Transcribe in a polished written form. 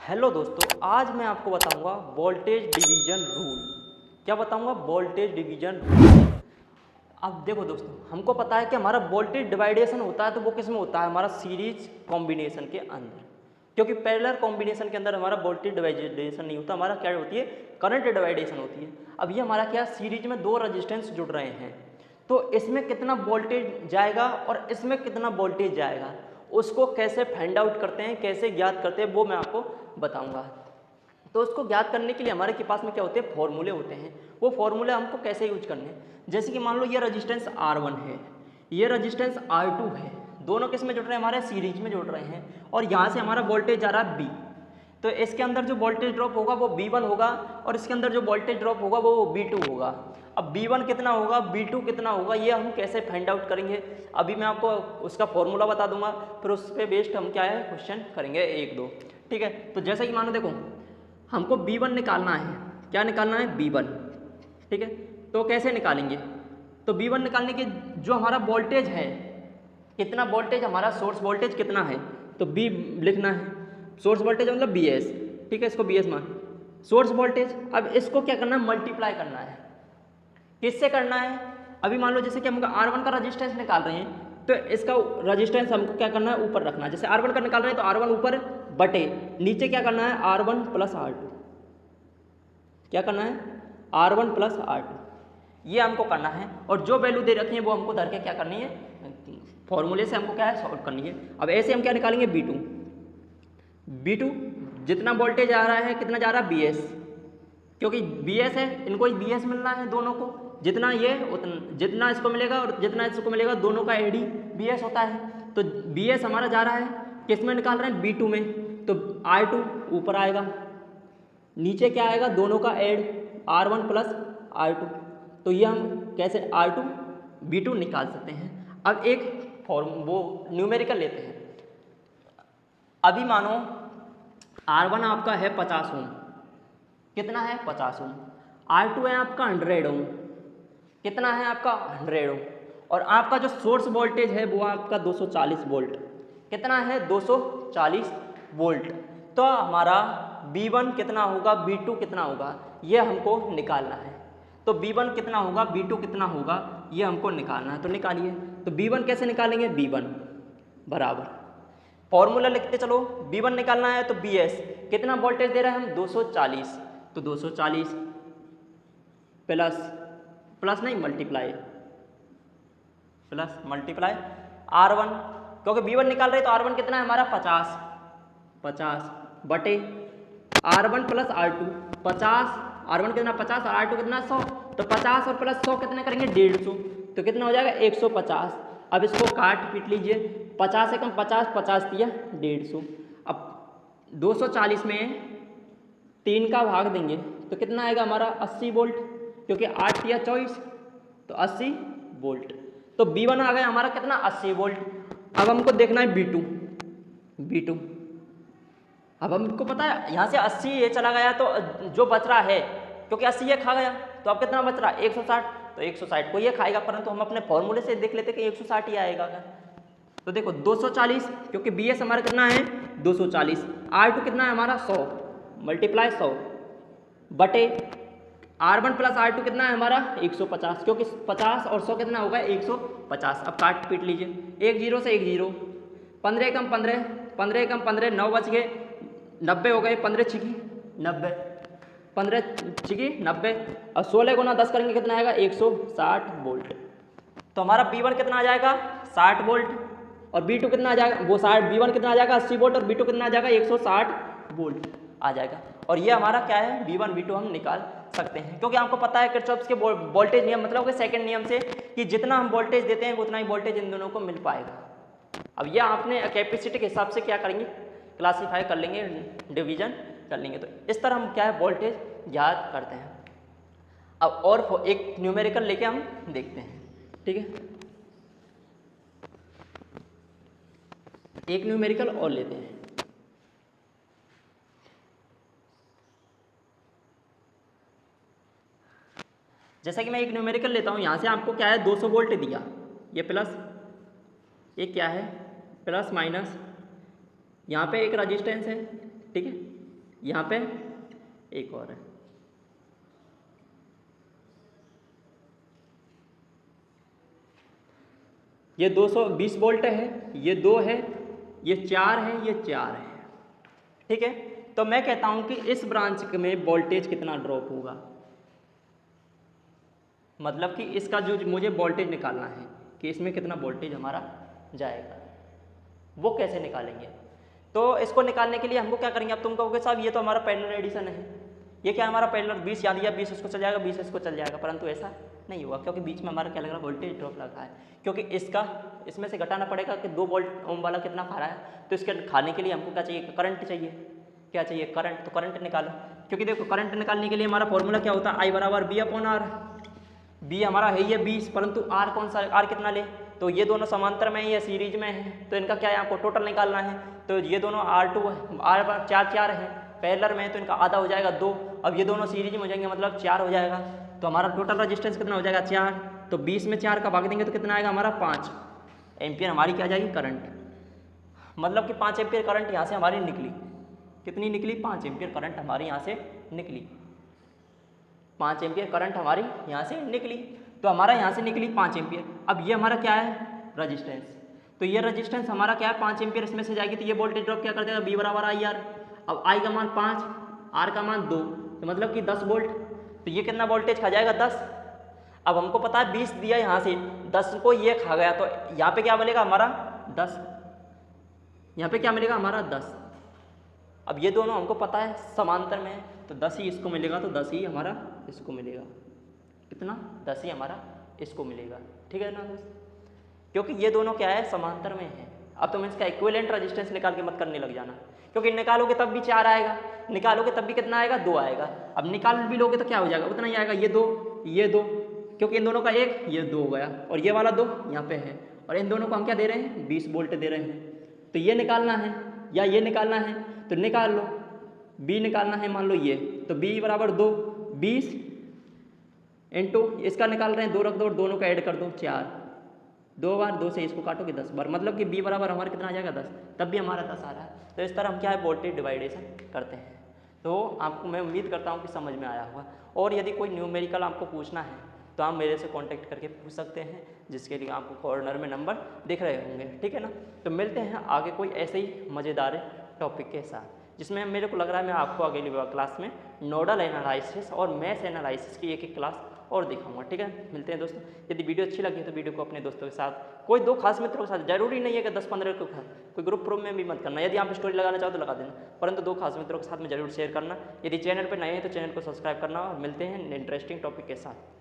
Hello दोस्तों, आज मैं आपको बताऊंगा वोल्टेज डिवीजन रूल। क्या बताऊंगा? Voltage division rule. अब देखो दोस्तों, हमको पता है कि हमारा वोल्टेज डिवाइडेशन होता है तो वो किस में होता है? हमारा सीरीज कॉम्बिनेशन के अंदर। क्योंकि पैरेलल कॉम्बिनेशन के अंदर हमारा वोल्टेज डिवाइडेशन नहीं होता, हमारा क्या होती है? करंट डिवाइडेशन होती है। अब ये हमारा क्या, सीरीज में दो रजिस्टेंस जुड़ रहे हैं तो इसमें कितना वोल्टेज जाएगा और इसमें कितना वोल्टेज जाएगा, उसको कैसे फाइंड आउट करते हैं, कैसे ज्ञात करते हैं, वो मैं आपको बताऊंगा। तो उसको ज्ञात करने के लिए हमारे के पास में क्या होते हैं? फॉर्मूले होते हैं। वो फॉर्मूले हमको कैसे यूज करने हैं? जैसे कि मान लो ये रजिस्टेंस R1 है, ये रजिस्टेंस R2 है, दोनों किस में जुड़ रहे हैं? हमारे सीरीज में जुड़ रहे हैं। और यहाँ से हमारा वोल्टेज जा रहा है B, तो इसके अंदर जो वोल्टेज ड्रॉप होगा वो V1 होगा और इसके अंदर जो वोल्टेज ड्रॉप होगा वो V2 होगा। अब V1 कितना होगा, V2 कितना होगा, ये हम कैसे फाइंड आउट करेंगे? अभी मैं आपको उसका फॉर्मूला बता दूंगा, फिर उस पर बेस्ड हम क्या है क्वेश्चन करेंगे एक दो। ठीक है, तो जैसे कि मानो देखो, हमको V1 निकालना है। क्या निकालना है? V1। ठीक है, तो कैसे निकालेंगे? तो V1 निकालने के जो हमारा वोल्टेज है, कितना वोल्टेज हमारा सोर्स वोल्टेज कितना है, तो B लिखना है। सोर्स वोल्टेज मतलब BS। ठीक है, इसको BS मान सोर्स वोल्टेज। अब इसको क्या करना है? मल्टीप्लाई करना है। किससे करना है? अभी मान लो जैसे कि हम R1 का रजिस्टेंस निकाल रहे हैं तो इसका रजिस्टेंस हमको क्या करना है? ऊपर रखना है। जैसे R1 का निकाल रहे हैं तो R1 ऊपर बटे नीचे क्या करना है? R1 plus R2। क्या करना है? R1 प्लस R2, ये हमको करना है। और जो वैल्यू दे रखी है वो हमको धर के क्या करनी है? फॉर्मूले से हमको क्या है? सॉल्व करनी है। अब ऐसे हम क्या निकालेंगे? B2 जितना वोल्टेज आ रहा है कितना जा रहा है? BS, क्योंकि BS है, इनको ही BS मिलना है दोनों को। जितना ये उतना, जितना इसको मिलेगा और जितना इसको मिलेगा दोनों का एड ही BS होता है। तो BS हमारा जा रहा है किस में निकाल रहे हैं? B2 में। तो R2 ऊपर आएगा, नीचे क्या आएगा? दोनों का एड R1 प्लस R2। तो ये हम कैसे R2 B2 निकाल सकते हैं। अब एक फॉर्म वो न्यूमेरिकल लेते हैं। अभी मानो R1 आपका है 50 ओम। कितना है? 50 ओम। R2 है आपका 100 ओम। कितना है आपका? 100 ओम। और आपका जो सोर्स वोल्टेज है वो आपका 240 वोल्ट। कितना है? 240 वोल्ट। तो हमारा V1 कितना होगा, V2 कितना होगा, ये हमको निकालना है। तो V1 कितना होगा, V2 कितना होगा, ये हमको निकालना है। तो निकालिए। तो V1 कैसे निकालेंगे? V1 बराबर फॉर्मूला लिखते चलो। V1 निकालना है तो BS कितना वोल्टेज दे रहे हैं हम? 240। तो 240 प्लस प्लस नहीं मल्टीप्लाई, प्लस मल्टीप्लाई R1, क्योंकि V1 निकाल रहे तो R1 कितना है हमारा? 50 बटे R1 प्लस R2। 50 R1 कितना? 50 और R2 कितना? 100। तो 50 और प्लस 100 कितने करेंगे? 150। तो कितना हो जाएगा? 150। अब इसको काट पीट लीजिए। 50 से कम 50, 50 दिया 150। अब 240 में 3 का भाग देंगे तो कितना आएगा हमारा? 80 वोल्ट, क्योंकि 8 या 24 तो 80 वोल्ट। तो V1 आ गया हमारा कितना? 80 वोल्ट। अब हमको देखना है B2। अब हमको पता है यहाँ से 80 ये चला गया तो जो बच रहा है, क्योंकि 80 ये खा गया तो अब कितना बच रहा है? 160। तो 160 को ये खाएगा, परंतु हम अपने फॉर्मूले से देख लेते कि 160 ही आएगा। तो देखो 240, क्योंकि BS हमारा कितना है? 240। R2 कितना है हमारा? 100 मल्टीप्लाई 100 बटे R1 प्लस R2 कितना है हमारा? 150, क्योंकि 50 और 100 कितना होगा? 150। अब काट पीट लीजिए। 1 0 से 1 0, 15 कम 15, 15 कम 15, 9 बच गए, 90 हो गए। 15 छिकी 90, 15 छिकी 90 और 16 गुना 10 करेंगे कितना आएगा? 160 वोल्ट। तो हमारा V1 कितना आ जाएगा? 60 वोल्ट। और B2 कितना आ जाएगा? वो 60, V1 कितना आ जाएगा? 80 वोल्ट। और B2 कितना आ जाएगा? 160 वोल्ट आ जाएगा। और ये हमारा क्या है? V1 V2 हम निकाल सकते हैं, क्योंकि आपको पता है किरचॉफ के वोल्टेज नियम, मतलब कि सेकंड नियम से, कि जितना हम वोल्टेज देते हैं उतना ही वोल्टेज इन दोनों को मिल पाएगा। अब यह आपने कैपेसिटी के हिसाब से क्या करेंगे? क्लासीफाई कर लेंगे, डिवीजन कर लेंगे। तो इस तरह हम क्या है? वोल्टेज याद करते हैं। अब और एक न्यूमेरिकल लेके हम देखते हैं। ठीक है, एक न्यूमेरिकल और लेते हैं। जैसा कि मैं एक न्यूमेरिकल लेता हूँ, यहाँ से आपको क्या है? 200 वोल्ट दिया, ये प्लस, ये क्या है? प्लस माइनस, यहाँ पे एक रजिस्टेंस है। ठीक है, यहाँ पे एक और है, ये 220 वोल्ट है, ये 2 है, ये 4 है, ये 4 है। ठीक है, तो मैं कहता हूं कि इस ब्रांच में वोल्टेज कितना ड्रॉप होगा, मतलब कि इसका जो मुझे वोल्टेज निकालना है कि इसमें कितना वोल्टेज हमारा जाएगा, वो कैसे निकालेंगे। तो इसको निकालने के लिए हमको क्या करेंगे, अब तुम कहोगे साहब ये तो हमारा पैरेलल एडिशन है, ये क्या हमारा पैरेलल 20 याद दिया, 20 इसको चल जाएगा, 20 इसको चल जाएगा, परंतु ऐसा नहीं होगा, क्योंकि बीच में हमारा क्या लग रहा है, वोल्टेज ड्रॉप लगा है, क्योंकि इसमें से घटाना पड़ेगा कि 2 वोल्ट ओम वाला कितना खा रहा है, तो इसके खाने के लिए हमको क्या चाहिए, करंट चाहिए, क्या चाहिए, करंट। तो करंट निकालो, क्योंकि देखो करंट निकालने के लिए हमारा फॉर्मूला क्या होता है, आई बराबर बी अपॉन आर। बी हमारा है ये 20, परंतु आर कौन सा, आर कितना ले, तो ये दोनों समांतर में है, ये सीरीज में है, तो इनका क्या है, आपको टोटल निकालना है। तो ये दोनों R2 R 4 है, पैरेलल में है, तो इनका आधा हो जाएगा 2। अब ये दोनों सीरीज में हो जाएंगे, मतलब 4 हो जाएगा, तो हमारा टोटल रजिस्टेंस कितना हो जाएगा, 4। तो 20 में 4 का भाग देंगे तो कितना आएगा हमारा, 5 एम्पियर हमारी क्या जाएगी, करंट। मतलब कि 5 एम्पियर करंट यहाँ से हमारी निकली, कितनी निकली, 5 एम्पियर करंट हमारी यहाँ से निकली, 5 एम्पियर करंट हमारी यहाँ से निकली। तो हमारा यहाँ से निकली 5 एम्पियर। अब ये हमारा क्या है, रजिस्टेंस, तो ये रजिस्टेंस हमारा क्या है, 5 एम्पियर इसमें से जाएगी, तो ये वोल्टेज ड्रॉप क्या कर देगा, बी बराबर आई आर। अब आई का मान 5, आर का मान 2, तो मतलब कि 10 वोल्ट, तो ये कितना वोल्टेज खा जाएगा, 10। अब हमको पता है 20 दिया यहाँ से, 10 को ये खा गया, तो यहाँ पे क्या मिलेगा हमारा 10, यहाँ पे क्या मिलेगा हमारा 10। अब ये दोनों हमको पता है समांतर में, तो 10 ही इसको मिलेगा, तो 10 ही हमारा इसको मिलेगा, कितना, 10 ही हमारा इसको मिलेगा। ठीक है ना दोस्त, क्योंकि ये दोनों क्या है, समांतर में है। अब तुम इसका इक्विवेलेंट रेजिस्टेंस निकाल के मत करने लग जाना, क्योंकि निकालोगे तब भी 4 आएगा, निकालोगे तब भी कितना आएगा, 2 आएगा। अब निकाल भी लोगे तो क्या हो जाएगा, उतना ही आएगा, ये 2, ये 2, क्योंकि इन दोनों का 1, ये 2 हो गया, और ये वाला 2 यहाँ पे है, और इन दोनों को हम क्या दे रहे हैं, 20 वोल्ट दे रहे हैं। तो ये निकालना है या ये निकालना है, तो निकाल लो, बी निकालना है, मान लो ये, तो बी बराबर 2, 20 इंटू इसका निकाल रहे हैं, 2 रख दो और दोनों का ऐड कर दो, 4, 2 बार 2 से इसको काटोगे 10 बार, मतलब कि बी बराबर हमारा कितना आ जाएगा, 10, तब भी हमारा 10 आ रहा है। तो इस तरह हम क्या है, वोल्टेज डिवाइडेशन करते हैं। तो आपको मैं उम्मीद करता हूँ कि समझ में आया होगा, और यदि कोई न्यूमेरिकल आपको पूछना है तो आप मेरे से कांटेक्ट करके पूछ सकते हैं, जिसके लिए आपको कॉर्नर में नंबर दिख रहे होंगे। ठीक है ना, तो मिलते हैं आगे कोई ऐसे ही मज़ेदार टॉपिक के साथ, जिसमें मेरे को लग रहा है मैं आपको अगली क्लास में नोडल एनालिसिस और मैश एनालिसिस की एक क्लास और दिखाऊंगा। ठीक है, मिलते हैं दोस्तों। यदि वीडियो अच्छी लगी तो वीडियो को अपने दोस्तों के साथ, कोई 2 खास मित्रों के साथ, जरूरी नहीं है कि 10-15 को कोई ग्रुप में भी मत करना, यदि आप स्टोरी लगाना चाहो तो लगा देना, परंतु 2 खास मित्रों के साथ में जरूर शेयर करना। यदि चैनल पर नए हैं तो चैनल को सब्सक्राइब करना, और मिलते हैं इंटरेस्टिंग टॉपिक के साथ।